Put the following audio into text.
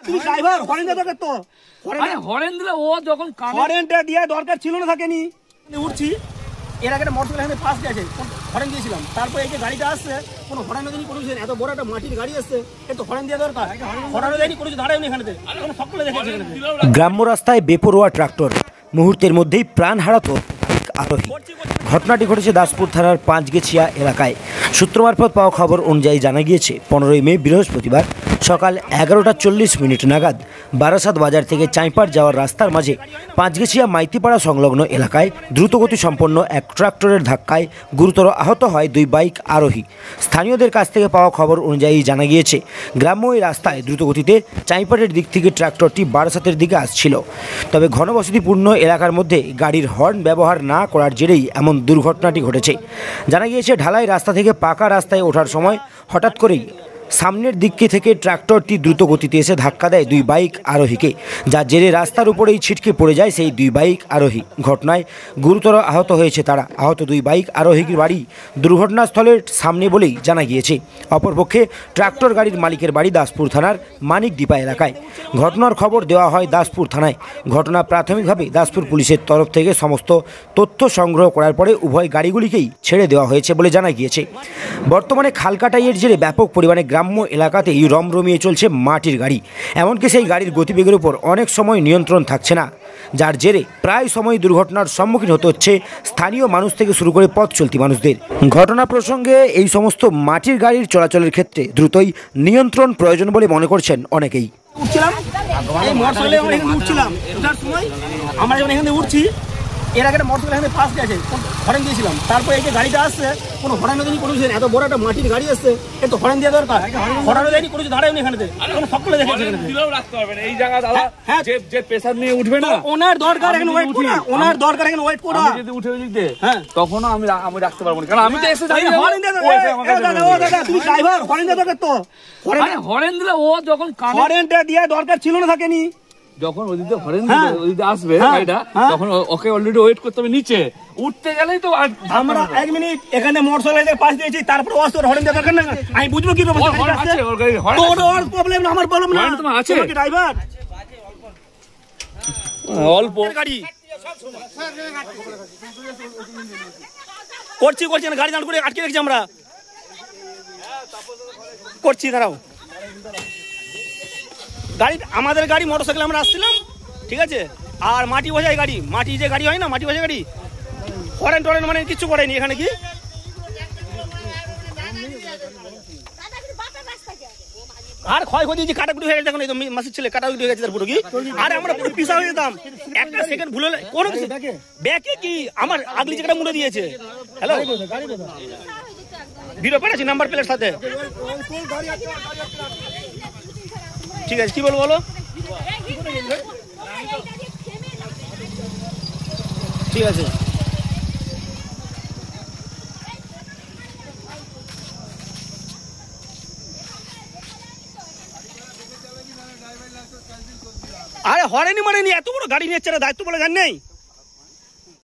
তুমি driver horn দেবে তো হরেন দিলে ও যখন হরেনটা দিয়ে দরকার ছিল না থাকেনি উঠছি এর আগে একটা মোটরসাইকেল এখানে ফার্স্ট গেছে হরেন দিয়েছিলাম তারপর এই যে গাড়িটা আসছে কোনো হরেনও দেয়নি কোনো এত বড় একটা মাটির গাড়ি আসছে একটু হরেন দেওয়া দরকার হরেনও দেয়নি কোনো দাঁড়ায়নি এখানে কোনো সকলে দেখেছে গ্রাম্য রাস্তায় বেপরোয়া ট্রাক্টর মুহূর্তের মধ্যেই প্রাণ হারাতো আরোহী। ঘটনাটি ঘটেছে দাসপুর থানার পাঁচগেছিয়া এলাকায়। সূত্র মারফত পাওয়া খবর অনুযায়ী জানা গিয়েছে 15ই মে বৃহস্পতিবার সকাল 11:40 নাগাদ বারাসাত বাজার থেকে চাঁইপাড় যাওয়ার রাস্তার মাঝে পাঁচগেছিয়া মাইতিপাড়া সংলগ্ন এলাকায় দ্রুতগতি সম্পন্ন এক ট্রাক্টরের ধাক্কায় গুরুতর আহত হয় 2 বাইক আরোহী। স্থানীয়দের কাছ থেকে পাওয়া খবর অনুযায়ী জানা গিয়েছে গ্রাম্য এই রাস্তায় দ্রুতগতিতে চাঁইপাড়ের দিক থেকে ট্রাক্টরটি বারাসাতের দিকে আসছিল। তবে ঘনবসতিপূর্ণ এলাকার মধ্যে গাড়ির হর্ন ব্যবহার না করার জেরেই এমন দুর্ঘটনাটি ঘটেছে। জানা গিয়েছে ঢালাই রাস্তা থেকে পাকা রাস্তায় ওঠার সময় হঠাৎ করেই সামনের দিক থেকে ট্রাক্টরটি দ্রুত গতিতে এসে ধাক্কা দেয় 2 বাইক আরোহীকে, যার জেরে রাস্তার উপরেই ছিটকে পড়ে যায় সেই 2 বাইক আরোহী। ঘটনায় গুরুতর আহত হয়েছে তারা। আহত 2 বাইক আরোহীর বাড়ি দুর্ঘটনাস্থলের সামনে বলেই জানা গিয়েছে। অপরপক্ষে ট্রাক্টর গাড়ির মালিকের বাড়ি দাসপুর থানার মানিকডিপা এলাকায়। ঘটনার খবর দেওয়া হয় দাসপুর থানায়। ঘটনা প্রাথমিকভাবে দাসপুর পুলিশের তরফ থেকে সমস্ত তথ্য সংগ্রহ করার পরে উভয় গাড়িগুলিকেই ছেড়ে দেওয়া হয়েছে বলে জানা গিয়েছে। বর্তমানে খালকাটাইয়ের জেরে ব্যাপক পরিমাণে গ্রাম্য এলাকাতেই রমরমিয়ে চলছে মাটির গাড়ি। এমনকি সেই গাড়ির গতিবেগের উপর অনেক সময় নিয়ন্ত্রণ থাকছে না, যার জেরে প্রায় সময় দুর্ঘটনার সম্মুখীন হতে হচ্ছে স্থানীয় মানুষ থেকে শুরু করে পথ চলতি মানুষদের। ঘটনা প্রসঙ্গে এই সমস্ত মাটির গাড়ির চলাচলের ক্ষেত্রে দ্রুতই নিয়ন্ত্রণ প্রয়োজন বলে মনে করছেন অনেকেই। আমরা যখন এখানে উঠছি এর আগে একটা মোটরসাইকেল এখানে ফার্স্ট গেছে হরেন দিয়েছিলাম তারপর এই যে গাড়িটা আসছে কোনো হরেনও দেয়নি কোনো এত বড় একটা মাটির গাড়ি আসছে একটু হরেন দেওয়া দরকার হরেনও দেয়নি কোনো দাঁড়ায়নি এখানে কোনো সকলে দেখেছে রাখতে হবে না এই জায়গা দাদা যে প্রেসার নিয়ে উঠবে না ওনার দরকার এখানে ওয়েট করা ওনার দরকার এখানে ওয়েট করা যদি উঠে দিতে হ্যাঁ তখনও আমি রাখতে পারবো না কারণ আমি তো এসে দাঁড়িয়ে হরেন দাদা তুমি ড্রাইভার হরেন দেওয়া দরকার তো হরেন দিলে ও যখন হরেনটা দিয়ে দরকার ছিল না থাকেনি যখন ওদিকে হরেন ওদিকে আসবে গাড়িটা তখন ওকে অলরেডি ওয়েট করতে হবে নিচে উঠতে গেলেই তো আমরা 1 মিনিট এখানে মোটরসাইকেলের পাশ দিয়েছি তারপর ওর হরেন দেওয়া দরকার না আমি বুঝবো কি ওর প্রবলেম না আমার প্রবলেম না তোমার আছে ড্রাইভার অল্প গাড়ি করছি না গাড়ি দাঁড় করে আটকে রেখেছি আমরা করছি দাঁড়াও গাড়ি আমাদের গাড়ি মোটরসাইকেল আমরা আসছিলাম ঠিক আছে আর মাটি বোঝাই গাড়ি মাটি যে গাড়ি হয় না মাটি বোঝাই গাড়ি হরেন টরেন মানে কিছু করেনি এখানে কি আর ক্ষয়ক্ষতি যে কাটাকুটি হয়ে গেছে এখন এই তো মাসির ছেলে কাটাকুটি হয়ে গেছে তার পুরো কি আর আমরা পুরো পিছা হয়ে যেতাম একটা সেকেন্ড ভুল হলে কোনো কিছু ব্যাকে কি আমার আগলি জায়গাটা মুড়ে দিয়েছে হ্যালো ভিডিও পাঠাচ্ছি নাম্বার প্লেটের সাথে ঠিক আছে কি বলবো বলো ঠিক আছে আরে হরেনি মারেনি এত বড় গাড়ি নিয়ে দায়িত্ব বলে জান নেই